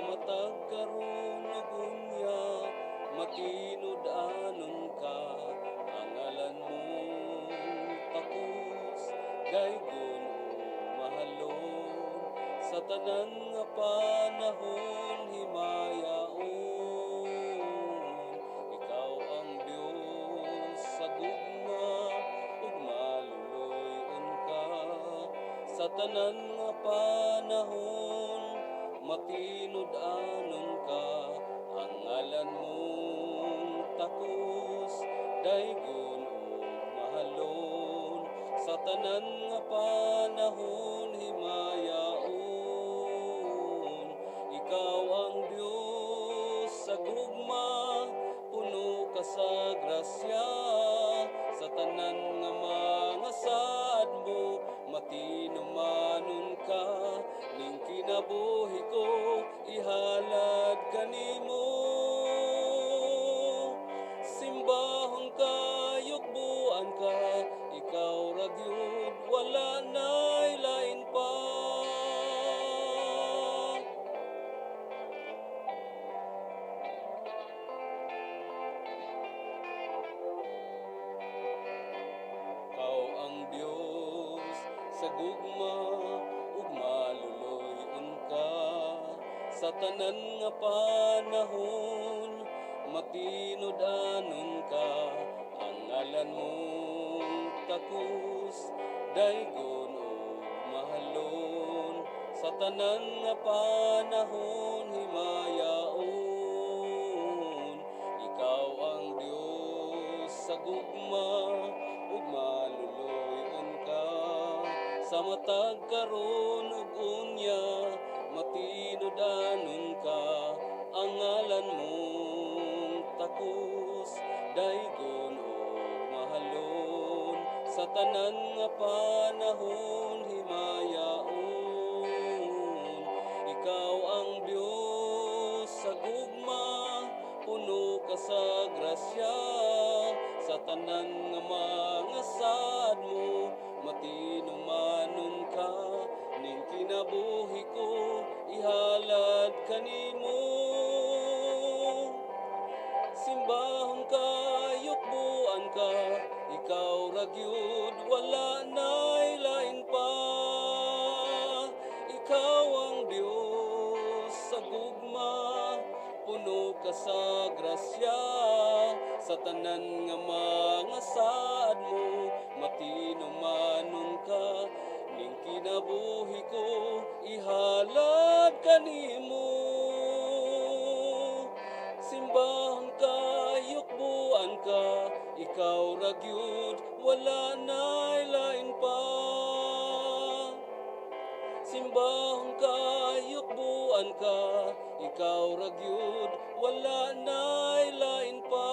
matag karon ug unya makinud-anon ka, ang ngalan mo takos gaygon o mahalon, sa tanan nga panahon himayaon. Ikaw ang Dios sa gugma ug maluloy-on ka, sa tanan nga panahon makinud-anon ka, ang ngalan mong takos daygon o mahalon, sa tanan nga panahon himayaon. Ikaw ang Dios sa gugma, puno ka sa grasya, sa tanan nga mga saad mo matinumanon ka, ning kinabuhi ko ihalad kanimo. Simbahon ka, yukbuan ka, ikaw ra gyud wala nay lain pa. Ikaw ang Dios sa gugma ug maluloy-on ka, sa tanan nga panahon makinud-anon ka, ang ngalan mong takos daygon o mahalon, sa tanan nga panahon himayaon. Ikaw ang Dios sa gugma ug maluloy-on ka, sa matag karon ug unya makinud-anon ka, ang ngalan mong takos daygon o mahalon, sa tanan nga panahon himayaon. Ikaw ang Dios sa gugma, puno ka sa grasya, sa tanan nga mga saad mo matinumanon ka, ning kinabuhi ko ihalad kanimo. Simbahon ka, yukbuan ka, ikaw ra gyud wala nay lain pa. Ikaw ang Dios sa gugma, puno ka sa grasya, sa tanan nga mga saad mo matinumanon ka, ning kinabuhi ko ihalad kanimo. Simbahon ka, yukbuan ka, ikaw ra gyud wala nay lain pa. Simbahon ka, yukbuan ka, ikaw ra gyud wala nay lain pa.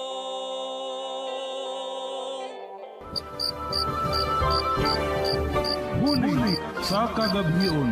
Huli sa kagabion.